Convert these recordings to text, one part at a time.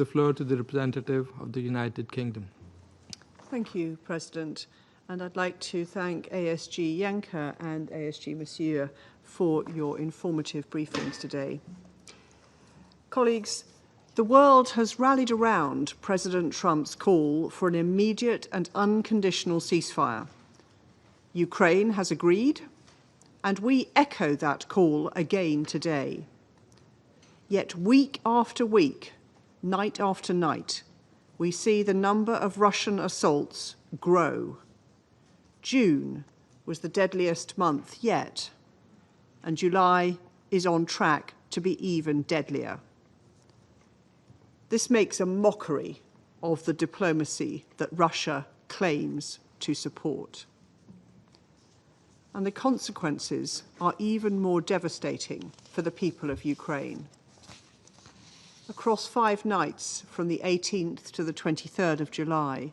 The floor to the representative of the United Kingdom. Thank you, President. And I'd like to thank ASG Yanka and ASG Monsieur for your informative briefings today. Colleagues, the world has rallied around President Trump's call for an immediate and unconditional ceasefire. Ukraine has agreed, and we echo that call again today. Yet week after week, night after night, we see the number of Russian assaults grow. June was the deadliest month yet, and July is on track to be even deadlier. This makes a mockery of the diplomacy that Russia claims to support. And the consequences are even more devastating for the people of Ukraine. Across 5 nights, from the 18th to the 23rd of July,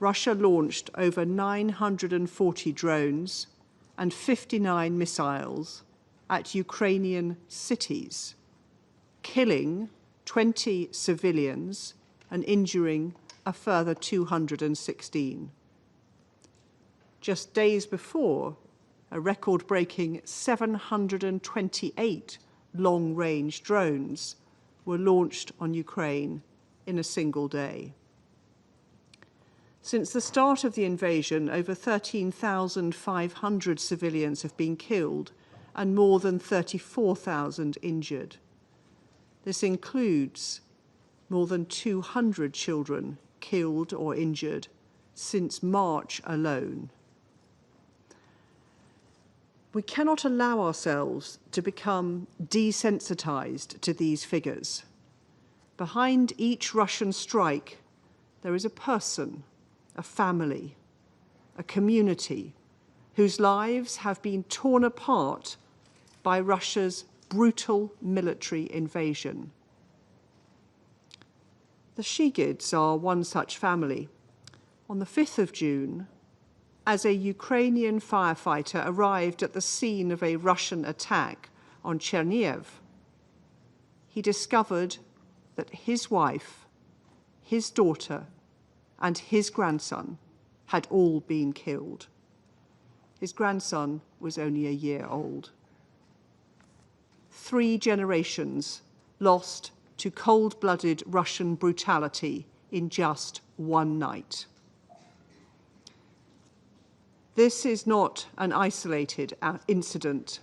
Russia launched over 940 drones and 59 missiles at Ukrainian cities, killing 20 civilians and injuring a further 216. Just days before, a record-breaking 728 long-range drones were launched on Ukraine in a single day. Since the start of the invasion, over 13,500 civilians have been killed and more than 34,000 injured. This includes more than 200 children killed or injured since March alone. We cannot allow ourselves to become desensitized to these figures. Behind each Russian strike, there is a person, a family, a community whose lives have been torn apart by Russia's brutal military invasion. The Shigids are one such family. On the 5th of June, as a Ukrainian firefighter arrived at the scene of a Russian attack on Chernihiv, he discovered that his wife, his daughter, and his grandson had all been killed. His grandson was only a year old. 3 generations lost to cold-blooded Russian brutality in just one night. This is not an isolated incident.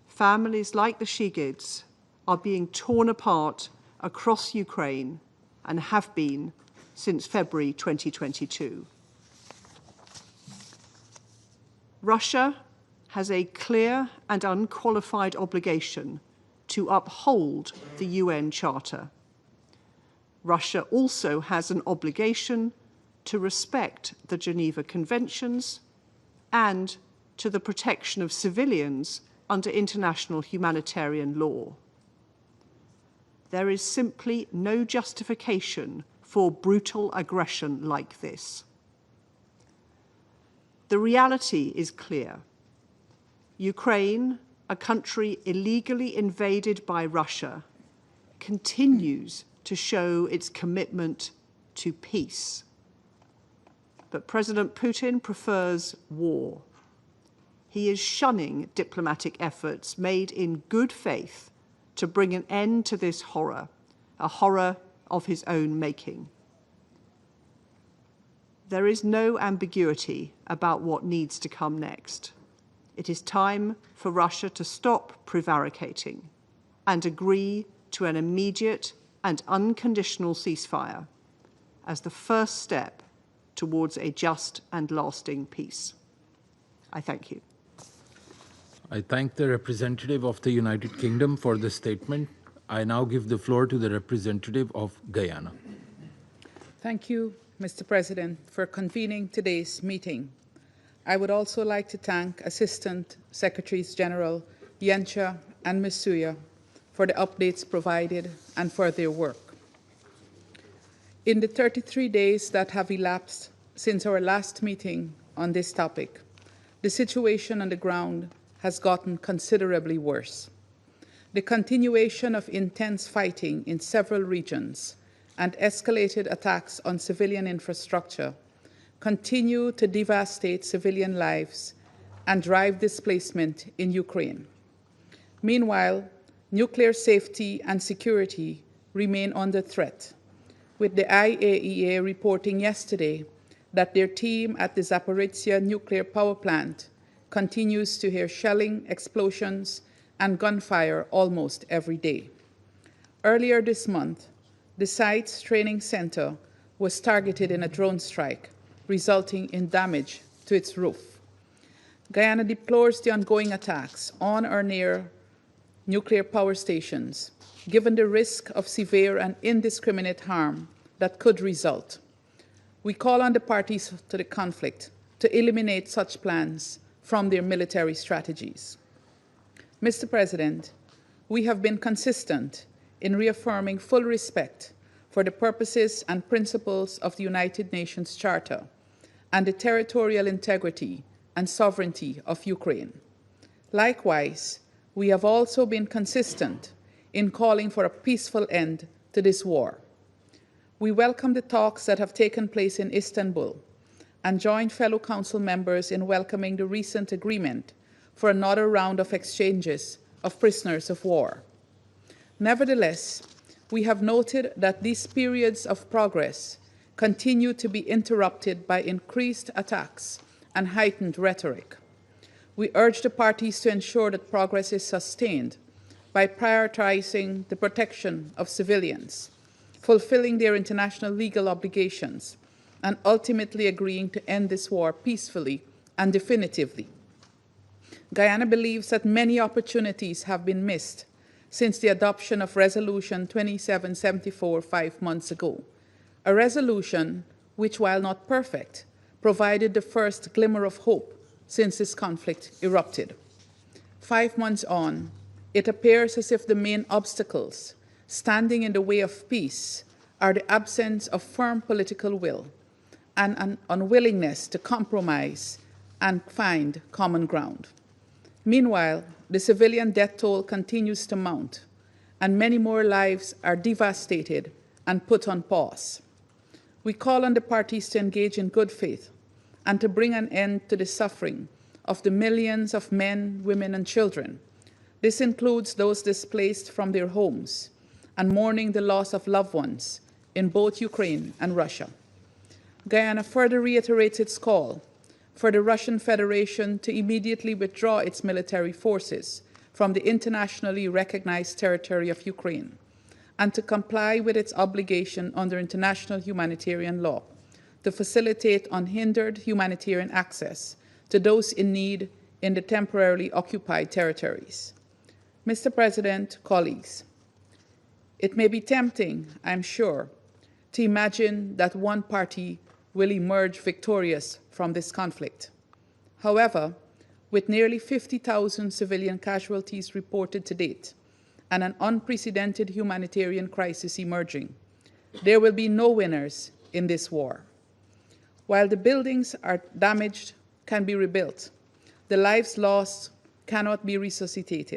Families like the Shigids are being torn apart across Ukraine and have been since February 2022. Russia has a clear and unqualified obligation to uphold the UN Charter. Russia also has an obligation to respect the Geneva Conventions and to the protection of civilians under international humanitarian law. There is simply no justification for brutal aggression like this. The reality is clear. Ukraine, a country illegally invaded by Russia, continues to show its commitment to peace. But President Putin prefers war. He is shunning diplomatic efforts made in good faith to bring an end to this horror, a horror of his own making. There is no ambiguity about what needs to come next. It is time for Russia to stop prevaricating and agree to an immediate and unconditional ceasefire as the first step towards a just and lasting peace. I thank you. I thank the representative of the United Kingdom for the statement. I now give the floor to the representative of Guyana. Thank you, Mr. President, for convening today's meeting. I would also like to thank Assistant Secretaries General Yancha and Masuya for the updates provided and for their work. In the 33 days that have elapsed since our last meeting on this topic, the situation on the ground has gotten considerably worse. The continuation of intense fighting in several regions and escalated attacks on civilian infrastructure continue to devastate civilian lives and drive displacement in Ukraine. Meanwhile, nuclear safety and security remain under threat, with the IAEA reporting yesterday that their team at the Zaporizhzhia nuclear power plant continues to hear shelling, explosions, and gunfire almost every day. Earlier this month, the site's training center was targeted in a drone strike, resulting in damage to its roof. Guyana deplores the ongoing attacks on or near nuclear power stations, given the risk of severe and indiscriminate harm that could result. We call on the parties to the conflict to eliminate such plans from their military strategies. Mr. President, we have been consistent in reaffirming full respect for the purposes and principles of the United Nations Charter and the territorial integrity and sovereignty of Ukraine. Likewise, we have also been consistent in calling for a peaceful end to this war. We welcome the talks that have taken place in Istanbul and join fellow Council members in welcoming the recent agreement for another round of exchanges of prisoners of war. Nevertheless, we have noted that these periods of progress continue to be interrupted by increased attacks and heightened rhetoric. We urge the parties to ensure that progress is sustained by prioritizing the protection of civilians, fulfilling their international legal obligations, and ultimately agreeing to end this war peacefully and definitively. Guyana believes that many opportunities have been missed since the adoption of Resolution 2774 5 months ago, a resolution which, while not perfect, provided the first glimmer of hope since this conflict erupted. 5 months on, it appears as if the main obstacles standing in the way of peace are the absence of firm political will and an unwillingness to compromise and find common ground. Meanwhile, the civilian death toll continues to mount, and many more lives are devastated and put on pause. We call on the parties to engage in good faith and to bring an end to the suffering of the millions of men, women, and children. This includes those displaced from their homes and mourning the loss of loved ones in both Ukraine and Russia. Guyana further reiterates its call for the Russian Federation to immediately withdraw its military forces from the internationally recognized territory of Ukraine and to comply with its obligation under international humanitarian law to facilitate unhindered humanitarian access to those in need in the temporarily occupied territories. Mr. President, colleagues, it may be tempting, I'm sure, to imagine that one party will emerge victorious from this conflict. However, with nearly 50,000 civilian casualties reported to date and an unprecedented humanitarian crisis emerging, there will be no winners in this war. While the buildings are damaged can be rebuilt, the lives lost cannot be resuscitated.